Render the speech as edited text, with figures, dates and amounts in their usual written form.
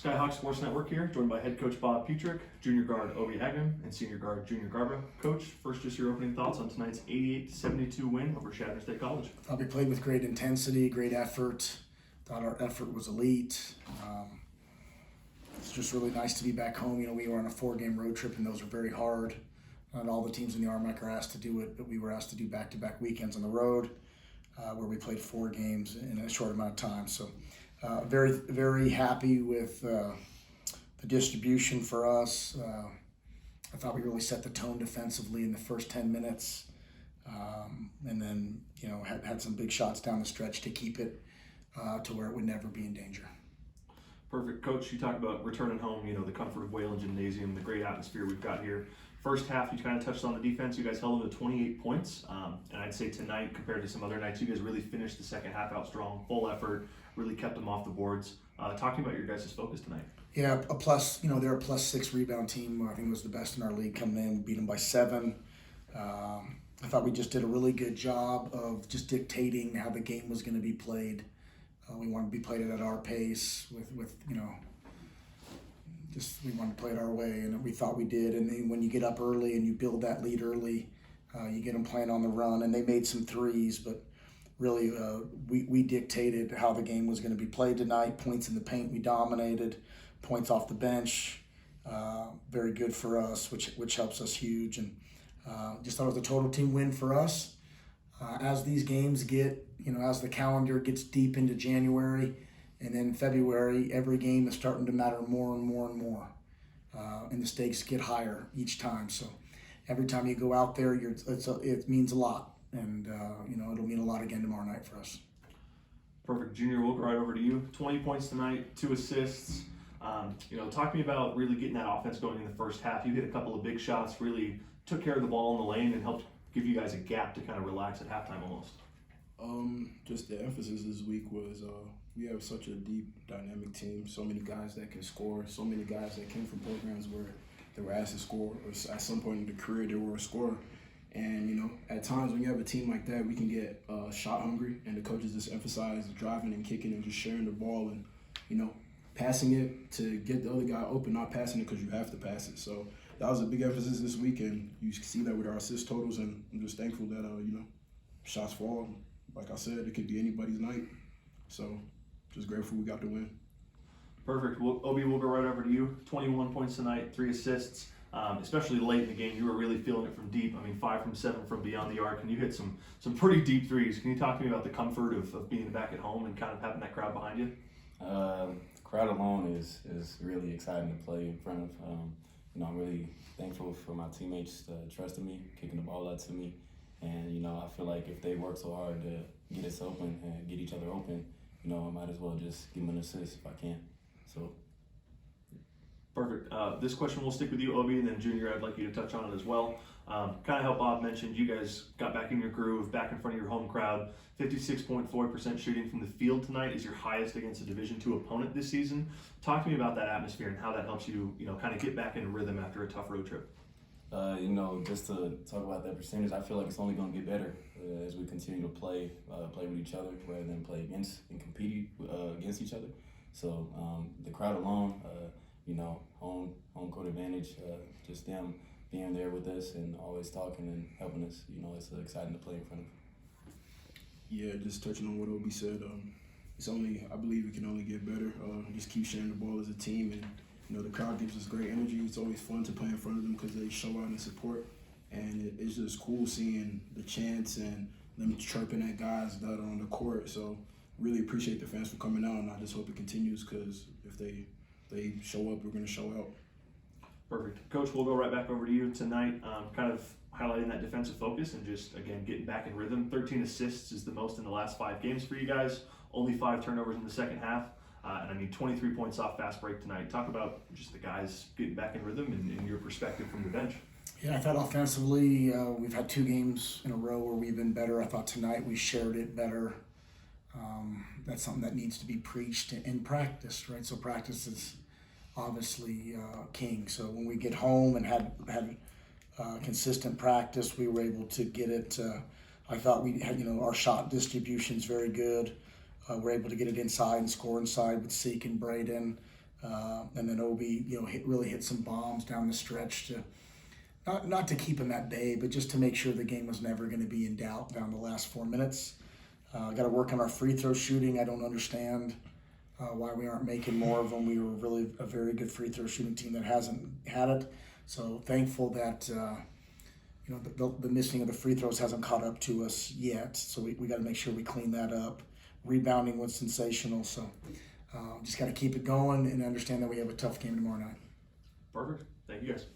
Skyhawks Sports Network here, joined by head coach Bob Pietrack, junior guard Agbim, and senior guard junior Garbrah. Coach, first just your opening thoughts on tonight's 88-72 win over Chadron State College. Thought we played with great intensity, great effort. Thought our effort was elite. It's just really nice to be back home. You know, we were on a 4-game road trip, and those are very hard. Not all the teams in the RMAC are asked to do it, but we were asked to do back-to-back weekends on the road, where we played 4 games in a short amount of time. So very, very happy with the distribution for us. I thought we really set the tone defensively in the first 10 minutes. And then, you know, had some big shots down the stretch to keep it to where it would never be in danger. Perfect. Coach, you talked about returning home, you know, the comfort of Whalen Gymnasium, the great atmosphere we've got here. First half, you kind of touched on the defense. You guys held them to 28 points. And I'd say tonight, compared to some other nights, you guys really finished the second half out strong, full effort, really kept them off the boards. Talking about your guys' focus tonight. Yeah, a plus, you know, they're a +6 rebound team. I think it was the best in our league coming in. We beat them by 7. I thought we just did a really good job of just dictating how the game was going to be played. We wanted to be played at our pace with you know, just we wanted to play it our way, and we thought we did. And then when you get up early and you build that lead early, you get them playing on the run, and they made some threes, but really we dictated how the game was going to be played tonight. Points in the paint, we dominated. Points off the bench, very good for us, which helps us huge. And just thought it was a total team win for us. As these games get, you know, as the calendar gets deep into January and then February, every game is starting to matter more and more and more. And the stakes get higher each time. So every time you go out there, it means a lot. And, you know, it'll mean a lot again tomorrow night for us. Perfect. Junior, we'll go right over to you. 20 points tonight, 2 assists. You know, talk to me about really getting that offense going in the first half. You hit a couple of big shots, really took care of the ball in the lane and helped give you guys a gap to kind of relax at halftime almost. Just the emphasis this week was we have such a deep, dynamic team. So many guys that can score. So many guys that came from programs where they were asked to score, or at some point in their career they were a scorer. And you know, at times when you have a team like that, we can get shot hungry, and the coaches just emphasize driving and kicking and just sharing the ball and, you know, passing it to get the other guy open, not passing it because you have to pass it. So that was a big emphasis this week, and you see that with our assist totals, and I'm just thankful that, you know, shots fall. Like I said, it could be anybody's night. So just grateful we got the win. Perfect. Well, Obi, we'll go right over to you. 21 points tonight, 3 assists. Especially late in the game, you were really feeling it from deep. I mean, 5 from 7 from beyond the arc, and you hit some pretty deep threes. Can you talk to me about the comfort of being back at home and kind of having that crowd behind you? The crowd alone is really exciting to play in front of. You know, I'm really thankful for my teammates trusting me, kicking the ball out to me, and you know, I feel like if they work so hard to get us open and get each other open, you know, I might as well just give them an assist if I can. So. Perfect. This question will stick with you, Obi, and then Junior, I'd like you to touch on it as well. Kind of how Bob mentioned, you guys got back in your groove, back in front of your home crowd. 56.4% shooting from the field tonight is your highest against a Division II opponent this season. Talk to me about that atmosphere and how that helps you, you know, kind of get back in rhythm after a tough road trip. You know, just to talk about that percentage, I feel like it's only going to get better as we continue to play with each other rather than play against and compete against each other. So the crowd alone, you know, home court advantage, just them being there with us and always talking and helping us, you know, it's exciting to play in front of. Yeah, just touching on what Obi said, it's only, I believe it can only get better. Just keep sharing the ball as a team, and you know, the crowd gives us great energy. It's always fun to play in front of them because they show out and support, and it's just cool seeing the chants and them chirping at guys that are on the court. So really appreciate the fans for coming out, and I just hope it continues because if they show up, we're going to show out. Perfect. Coach, we'll go right back over to you tonight, kind of highlighting that defensive focus and just, again, getting back in rhythm. 13 assists is the most in the last 5 games for you guys. Only 5 turnovers in the second half. And I mean, 23 points off fast break tonight. Talk about just the guys getting back in rhythm and your perspective from the bench. Yeah, I thought offensively, we've had 2 games in a row where we've been better. I thought tonight we shared it better. That's something that needs to be preached in practice, right? So practice is obviously king. So when we get home and had consistent practice, we were able to get it. I thought we had, you know, our shot distribution is very good. We're able to get it inside and score inside with Seek and Braden. And then Obi, really hit some bombs down the stretch to not to keep him at bay, but just to make sure the game was never going to be in doubt down the last 4 minutes. Got to work on our free throw shooting. I don't understand why we aren't making more of them. We were really a very good free throw shooting team that hasn't had it. So thankful that the missing of the free throws hasn't caught up to us yet. So we got to make sure we clean that up. Rebounding was sensational. So just got to keep it going and understand that we have a tough game tomorrow night. Perfect. Thank you guys.